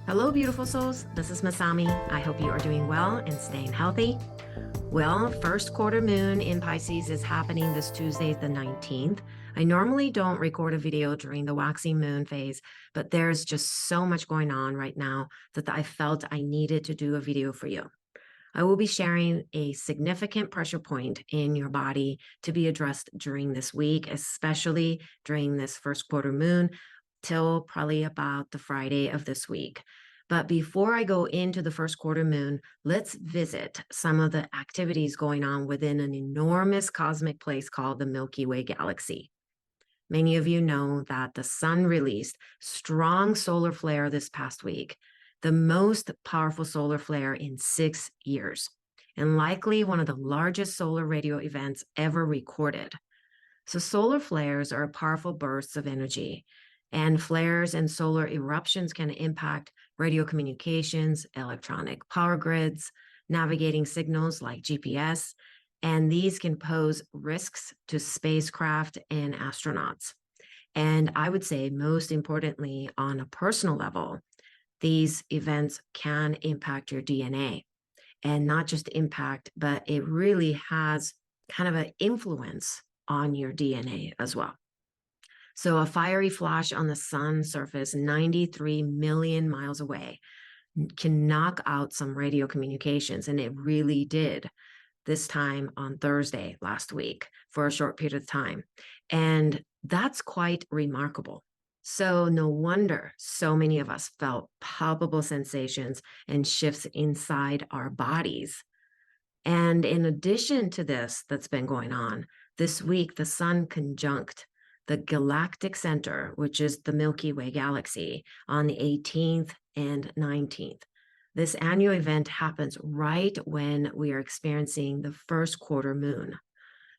Hello, beautiful souls. This is Masami. I hope you are doing well and staying healthy. Well, first quarter moon in Pisces is happening this Tuesday, the 19th. I normally don't record a video during the waxing moon phase, but there's just so much going on right now that I felt I needed to do a video for you. I will be sharing a significant pressure point in your body to be addressed during this week, especially during this first quarter moon till probably about the Friday of this week. But before I go into the first quarter moon, let's visit some of the activities going on within an enormous cosmic place called the Milky Way galaxy. Many of you know that the sun released strong solar flare this past week, the most powerful solar flare in 6 years, and likely one of the largest solar radio events ever recorded. So solar flares are powerful bursts of energy, and flares and solar eruptions can impact radio communications, electronic power grids, navigating signals like GPS, and these can pose risks to spacecraft and astronauts. And I would say, most importantly, on a personal level, these events can impact your DNA, and not just impact, but it really has kind of an influence on your DNA as well. So a fiery flash on the sun surface 93 million miles away can knock out some radio communications, and it really did this time on Thursday last week for a short period of time. And that's quite remarkable. So no wonder so many of us felt palpable sensations and shifts inside our bodies. And in addition to this that's been going on, this week the sun conjunct the galactic center, which is the Milky Way galaxy, on the 18th and 19th. This annual event happens right when we are experiencing the first quarter moon.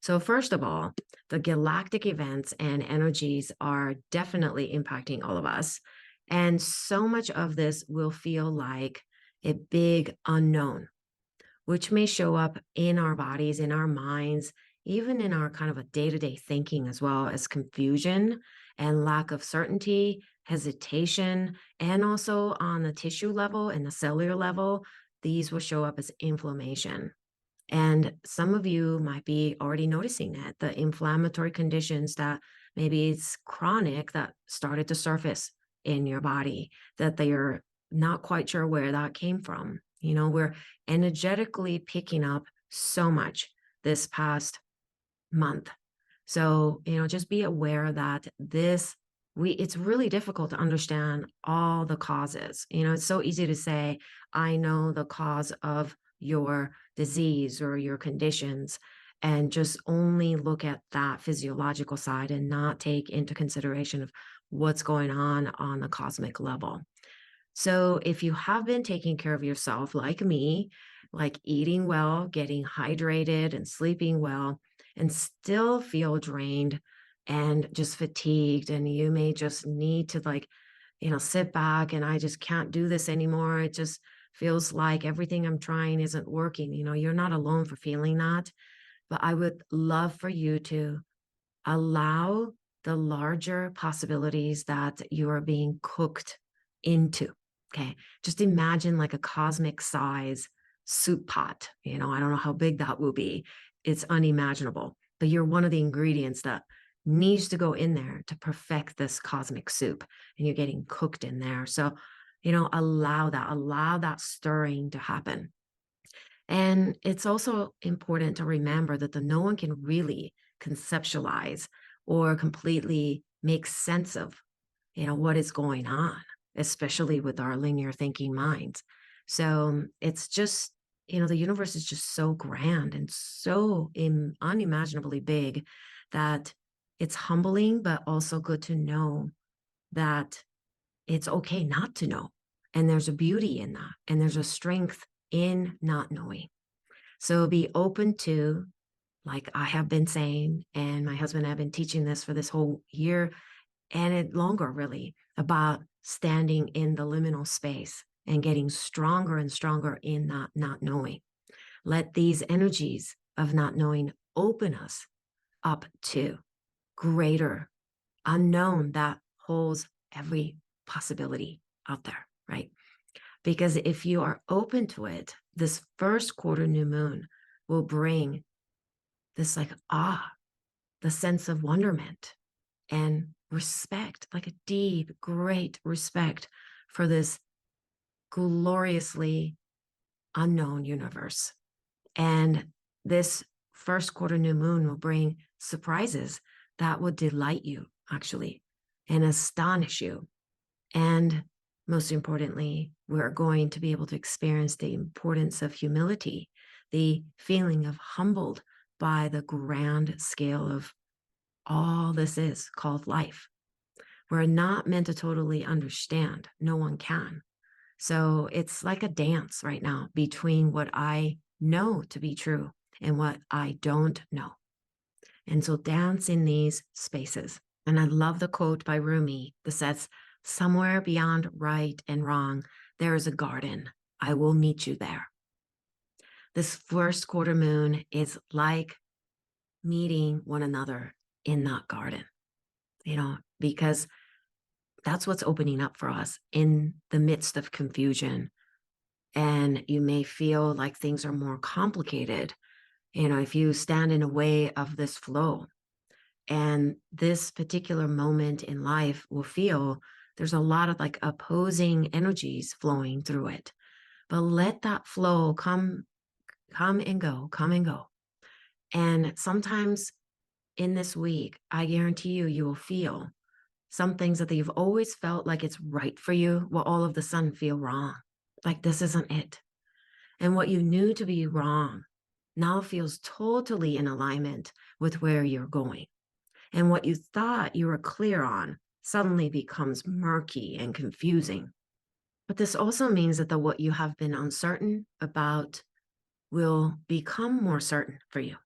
So first of all, the galactic events and energies are definitely impacting all of us. And so much of this will feel like a big unknown, which may show up in our bodies, in our minds, even in our kind of a day-to-day thinking, as well as confusion and lack of certainty, hesitation, and also on the tissue level and the cellular level, these will show up as inflammation. And some of you might be already noticing that the inflammatory conditions that maybe it's chronic that started to surface in your body, that they are not quite sure where that came from. You know, we're energetically picking up so much this past month. So, just be aware that it's really difficult to understand all the causes. It's so easy to say, I know the cause of your disease or your conditions, and just only look at that physiological side and not take into consideration of what's going on the cosmic level. So if you have been taking care of yourself like me, like eating well, getting hydrated and sleeping well, and still feel drained and just fatigued, and you may just need to sit back and I just can't do this anymore. It just feels like everything I'm trying isn't working. You're not alone for feeling that, but I would love for you to allow the larger possibilities that you are being cooked into. Okay. Just imagine like a cosmic size soup pot. I don't know how big that will be. It's unimaginable, but you're one of the ingredients that needs to go in there to perfect this cosmic soup, and you're getting cooked in there. So, allow that stirring to happen. And it's also important to remember that no one can really conceptualize or completely make sense of, what is going on, especially with our linear thinking minds. So it's just, the universe is just so grand and so unimaginably big that it's humbling, but also good to know that it's okay not to know. And there's a beauty in that. And there's a strength in not knowing. So be open to, like I have been saying, and my husband and I have been teaching this for this whole year and longer, really, about standing in the liminal space and getting stronger and stronger in that not knowing. Let these energies of not knowing open us up to greater unknown that holds every possibility out there, right? Because if you are open to it, this first quarter new moon will bring this like awe, the sense of wonderment and respect, like a deep, great respect for this gloriously unknown universe. And this first quarter new moon will bring surprises that will delight you, actually, and astonish you. And most importantly, we're going to be able to experience the importance of humility, the feeling of humbled by the grand scale of all this is called life. We're not meant to totally understand. No one can. So it's like a dance right now between what I know to be true and what I don't know. And so dance in these spaces. And I love the quote by Rumi that says, somewhere beyond right and wrong, there is a garden. I will meet you there. This first quarter moon is like meeting one another in that garden, because that's what's opening up for us in the midst of confusion. And you may feel like things are more complicated, if you stand in a way of this flow. And this particular moment in life will feel there's a lot of like opposing energies flowing through it. But let that flow come and go, come and go. And sometimes in this week, I guarantee you will feel some things that you've always felt like it's right for you will all of a sudden feel wrong. Like this isn't it. And what you knew to be wrong now feels totally in alignment with where you're going. And what you thought you were clear on suddenly becomes murky and confusing. But this also means that what you have been uncertain about will become more certain for you.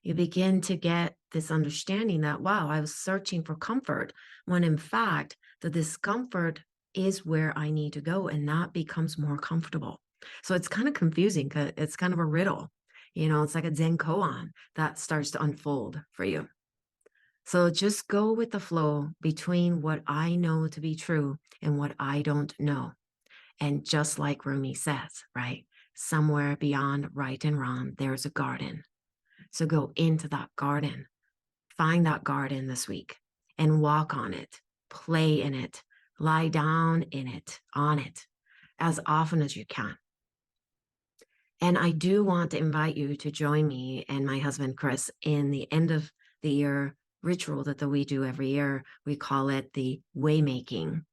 You begin to get this understanding that, wow, I was searching for comfort, when in fact, the discomfort is where I need to go, and that becomes more comfortable. So it's kind of confusing because it's kind of a riddle. It's like a Zen koan that starts to unfold for you. So just go with the flow between what I know to be true and what I don't know. And just like Rumi says, right? Somewhere beyond right and wrong, there's a garden. So go into that garden, find that garden this week and walk on it, play in it, lie down in it, on it, as often as you can. And I do want to invite you to join me and my husband, Chris, in the end of the year ritual that we do every year. We call it the waymaking,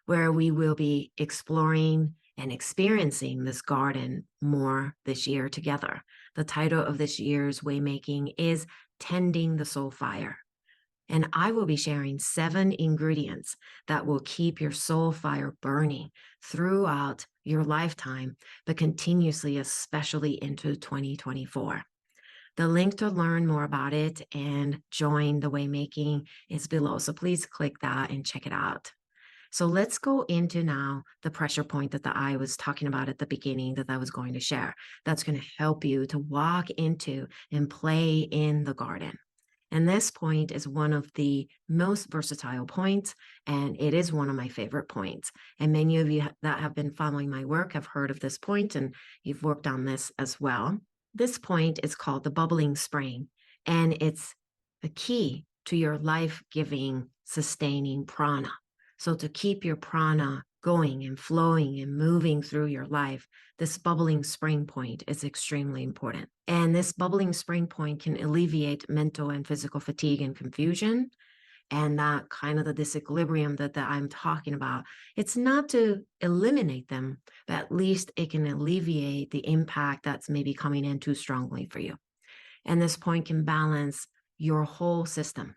where we will be exploring and experiencing this garden more this year together. The title of this year's waymaking is Tending the Soul Fire. And I will be sharing 7 ingredients that will keep your soul fire burning throughout your lifetime, but continuously, especially into 2024. The link to learn more about it and join the waymaking is below. So please click that and check it out. So let's go into now the pressure point that I was talking about at the beginning that I was going to share. That's going to help you to walk into and play in the garden. And this point is one of the most versatile points, and it is one of my favorite points. And many of you that have been following my work have heard of this point, and you've worked on this as well. This point is called the bubbling spring, and it's the key to your life-giving, sustaining prana. So to keep your prana going and flowing and moving through your life, this bubbling spring point is extremely important. And this bubbling spring point can alleviate mental and physical fatigue and confusion. And that kind of the disequilibrium that I'm talking about, it's not to eliminate them, but at least it can alleviate the impact that's maybe coming in too strongly for you. And this point can balance your whole system.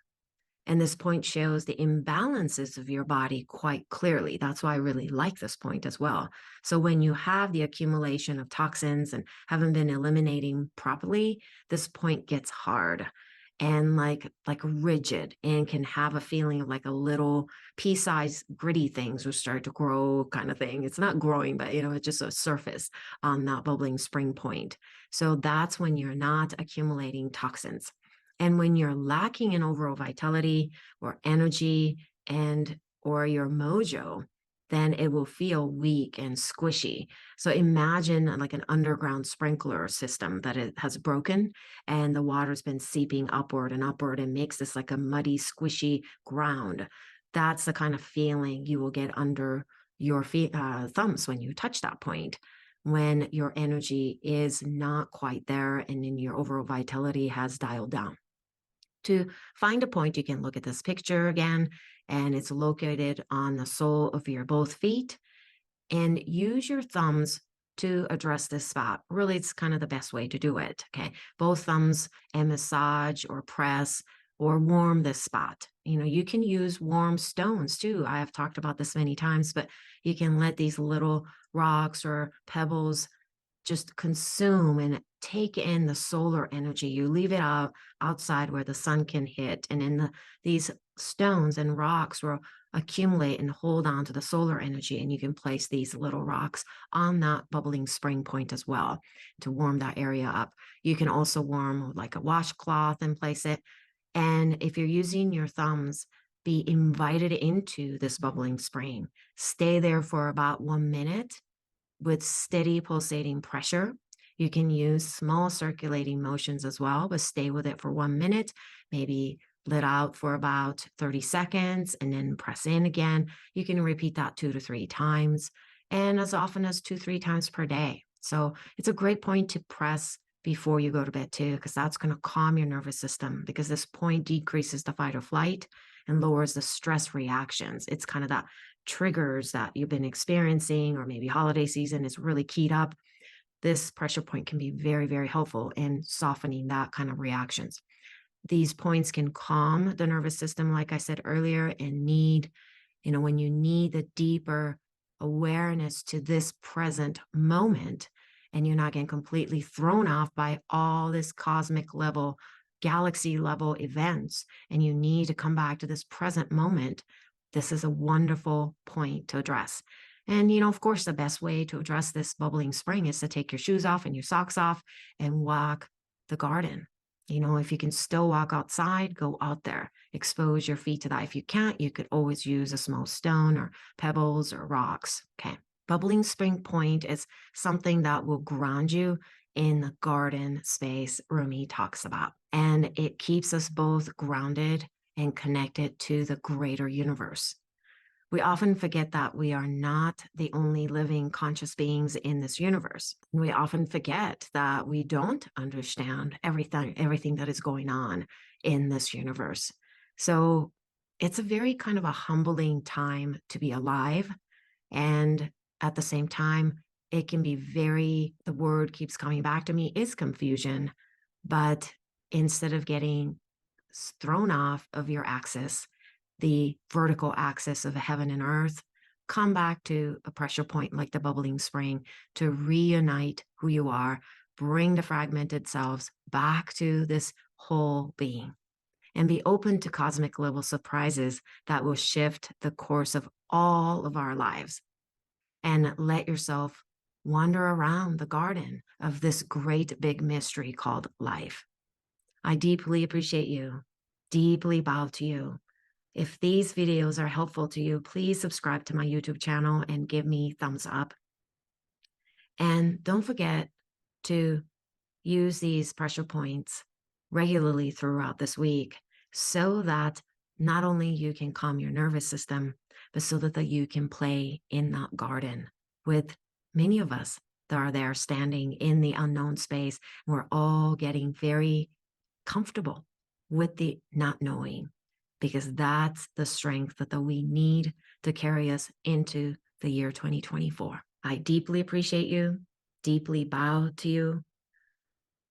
And this point shows the imbalances of your body quite clearly. That's why I really like this point as well. So when you have the accumulation of toxins and haven't been eliminating properly, this point gets hard and like rigid and can have a feeling of like a little pea-sized gritty things will start to grow kind of thing. It's not growing, but it's just a surface on that bubbling spring point. So that's when you're not accumulating toxins. And when you're lacking in overall vitality or energy or your mojo, then it will feel weak and squishy. So imagine like an underground sprinkler system that it has broken and the water's been seeping upward and upward and makes this like a muddy, squishy ground. That's the kind of feeling you will get under your thumbs when you touch that point, when your energy is not quite there and then your overall vitality has dialed down. To find a point, you can look at this picture again, and it's located on the sole of your both feet, and use your thumbs to address this spot. Really, it's kind of the best way to do it. Okay. Both thumbs and massage or press or warm this spot. You can use warm stones too. I have talked about this many times, but you can let these little rocks or pebbles just consume and take in the solar energy. You leave it outside where the sun can hit, and then these stones and rocks will accumulate and hold on to the solar energy, and you can place these little rocks on that bubbling spring point as well to warm that area up. You can also warm like a washcloth and place it. And if you're using your thumbs, be invited into this bubbling spring. Stay there for about 1 minute with steady pulsating pressure. You can use small circulating motions as well, but stay with it for 1 minute, maybe let out for about 30 seconds and then press in again. You can repeat that 2 to 3 times and as often as 2-3 times per day. So it's a great point to press before you go to bed too, because that's going to calm your nervous system, because this point decreases the fight or flight and lowers the stress reactions. It's kind of that triggers that you've been experiencing, or maybe holiday season is really keyed up. This pressure point can be very, very helpful in softening that kind of reactions. These points can calm the nervous system, like I said earlier, and when you need the deeper awareness to this present moment, and you're not getting completely thrown off by all this cosmic level, galaxy level events, and you need to come back to this present moment, this is a wonderful point to address. And, of course, the best way to address this bubbling spring is to take your shoes off and your socks off and walk the garden. If you can still walk outside, go out there, expose your feet to that. If you can't, you could always use a small stone or pebbles or rocks. Okay. Bubbling spring point is something that will ground you in the garden space Rumi talks about. And it keeps us both grounded and connected to the greater universe. We often forget that we are not the only living conscious beings in this universe. We often forget that we don't understand everything that is going on in this universe. So it's a very kind of a humbling time to be alive. And at the same time, it can be the word keeps coming back to me, is confusion. But instead of getting thrown off of your axis, the vertical axis of heaven and earth, come back to a pressure point like the bubbling spring to reunite who you are, bring the fragmented selves back to this whole being, and be open to cosmic level surprises that will shift the course of all of our lives. And let yourself wander around the garden of this great big mystery called life. I deeply appreciate you, deeply bow to you. If these videos are helpful to you, please subscribe to my YouTube channel and give me thumbs up. And don't forget to use these pressure points regularly throughout this week so that not only you can calm your nervous system, but so that you can play in that garden with many of us that are there standing in the unknown space. We're all getting very comfortable with the not knowing, because that's the strength that we need to carry us into the year 2024. I deeply appreciate you, deeply bow to you.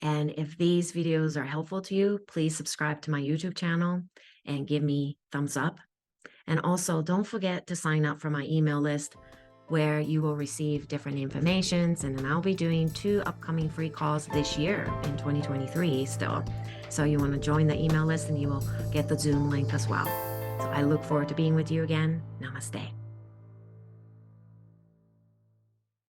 And if these videos are helpful to you, please subscribe to my YouTube channel and give me thumbs up. And also don't forget to sign up for my email list, where you will receive different informations. And then I'll be doing 2 upcoming free calls this year in 2023 still. So you want to join the email list and you will get the Zoom link as well. So I look forward to being with you again. Namaste.